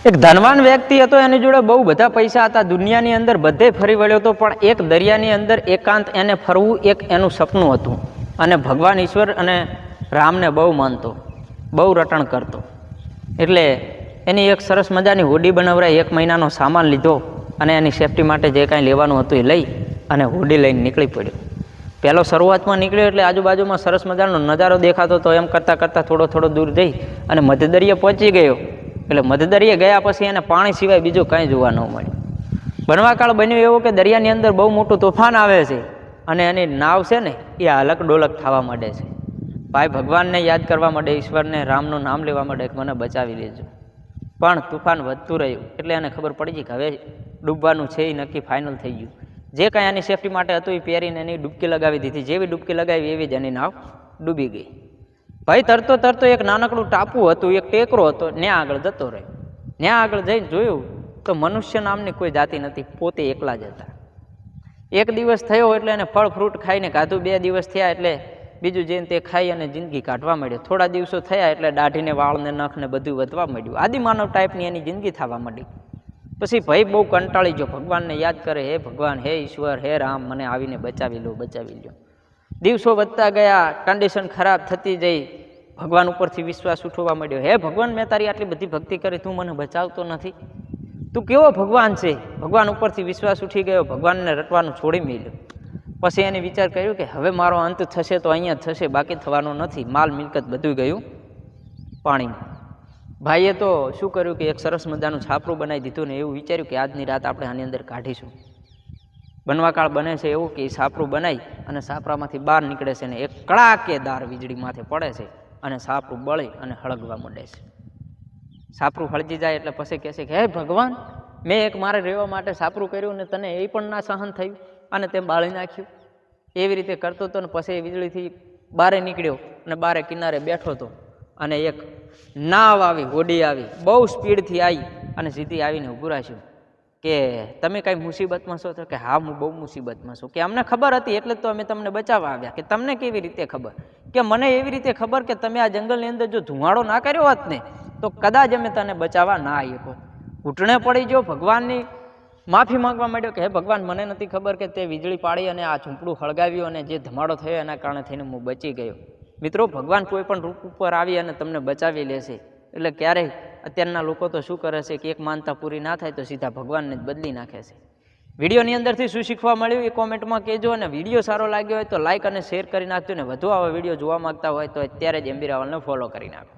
એક ધનવાન વ્યક્તિ હતો, એની જોડે બહુ બધા પૈસા હતા, દુનિયાની અંદર બધે ફરી વળ્યો હતો, પણ એક દરિયાની અંદર એકાંત એને ફરવું એક એનું સપનું હતું. અને ભગવાન ઈશ્વર અને રામને બહુ માનતો, બહુ રટણ કરતો. એટલે એની એક સરસ મજાની હોડી બનાવરાઈ, 1 મહિનાનો સામાન લીધો અને એની સેફટી માટે જે કાંઈ લેવાનું હતું એ લઈ અને હોડી લઈને નીકળી પડ્યો. પહેલો શરૂઆતમાં નીકળ્યો એટલે આજુબાજુમાં સરસ મજાનો નજારો દેખાતો હતો. એમ કરતાં કરતાં થોડો દૂર જઈ અને મધદરિયે પહોંચી ગયો. એટલે મધદરિયે ગયા પછી એને પાણી સિવાય બીજું કાંઈ જોવા ન મળ્યું. બનવાકાળ બન્યું એવું કે દરિયાની અંદર બહુ મોટું તોફાન આવે છે અને એની નાવ છે ને એ હલક ડોલક થવા માંડે છે. ભાઈ ભગવાનને યાદ કરવા માંડે, ઈશ્વરને, રામનું નામ લેવા માંડે કે મને બચાવી લેજો. પણ તુફાન વધતું રહ્યું એટલે એને ખબર પડી ગઈ કે હવે ડૂબવાનું છે એ નક્કી ફાઇનલ થઈ ગયું. જે કાંઈ એની સેફટી માટે હતું એ પહેરીને એની ડૂબકી લગાવી દીધી. જેવી ડૂબકી લગાવી એવી જ એની નાવ ડૂબી ગઈ. ભાઈ તરતો એક નાનકડું ટાપુ હતું, એક ટેકરો હતો, ત્યાં આગળ જતો રહ્યો. ત્યાં આગળ જઈને જોયું તો મનુષ્ય નામની કોઈ જાતિ નથી, પોતે એકલા જ હતા. 1 દિવસ થયો એટલે એને ફળ ફ્રૂટ ખાઈને કાધું. 2 દિવસ થયા એટલે બીજું જઈને તે ખાઈ અને જિંદગી કાઢવા માંડ્યો. થોડા દિવસો થયા એટલે દાઢીને, વાળને, નખને બધું વધવા માંડ્યું. આદિમાનવ ટાઈપની એની જિંદગી થવા માંડી. પછી ભાઈ બહુ કંટાળી ગયો, ભગવાનને યાદ કરે, હે ભગવાન, હે ઈશ્વર, હે રામ, મને આવીને બચાવી લો. દિવસો વધતા ગયા, કન્ડિશન ખરાબ થતી જઈ. ભગવાન ઉપરથી વિશ્વાસ ઉઠવા માંડ્યો. હે ભગવાન, મેં તારી આટલી બધી ભક્તિ કરી, તું મને બચાવતો નથી, તું કેવો ભગવાન છે? ભગવાન ઉપરથી વિશ્વાસ ઉઠી ગયો, ભગવાનને રટવાનું છોડી મેલ્યું. પછી એને વિચાર કર્યો કે હવે મારો અંત થશે તો અહીંયા થશે, બાકી થવાનો નથી. માલ મિલકત બધું ગયું પાણીમાં. ભાઈએ તો શું કર્યું કે એક સરસ મજાનું છાપરું બનાવી દીધું ને એવું વિચાર્યું કે આજની રાત આપણે આની અંદર કાઢીશું. બનવાકાળ બને છે એવું કે છાપરું બનાવી અને છાપરામાંથી બહાર નીકળે છે ને એક કડાકેદાર વીજળી માથે પડે છે અને છાપરું બળી અને હળગવા માંડે છે. છાપરું હળગી જાય એટલે પછી કહે છે કે હે ભગવાન, મેં એક મારે રહેવા માટે છાપરું કર્યું ને તને એ પણ ના સહન થયું અને તે બાળી નાખ્યું. એવી રીતે કરતો હતો ને પછી વીજળીથી બારે નીકળ્યો અને બારે કિનારે બેઠો હતો અને એક નાવ આવી, હોડી આવી, બહુ સ્પીડથી આવી અને સીધી આવીને ઊભું રાખ્યું કે તમે કાંઈ મુસીબતમાં છો? તો કે હા, હું બહુ મુસીબતમાં છું. કે અમને ખબર હતી એટલે તો અમે તમને બચાવવા આવ્યા. કે તમને કેવી રીતે ખબર? કે મને એવી રીતે ખબર કે તમે આ જંગલની અંદર જો ધુમાડો ના કર્યો હોત ને તો કદાચ અમે તને બચાવવા ના આવ્યો. ઘૂંટણે પડી ગયો, ભગવાનની માફી માંગવા માંડ્યો કે હે ભગવાન, મને નથી ખબર કે તે વીજળી પાડી અને આ ઝૂંપડું હળગાવ્યું અને જે ધમાડો થયો એના કારણે થઈને હું બચી ગયો. મિત્રો, ભગવાન કોઈ પણ રૂપ ઉપર આવી અને તમને બચાવી લેશે. એટલે ક્યારેય અત્યારના લોકો તો શું કરે છે કે એક માનતા પૂરી ના થાય તો સીધા ભગવાનને જ બદલી નાખે છે. વિડીયોની અંદરથી શું શીખવા મળ્યું એ કોમેન્ટમાં કહેજો. અને વિડીયો સારો લાગ્યો હોય તો લાઇક અને શેર કરી નાખજો. ને વધુ આવા વિડીયો જોવા માંગતા હોય તો અત્યારે જ એમ્બી રાવલને ફોલો કરી નાખો.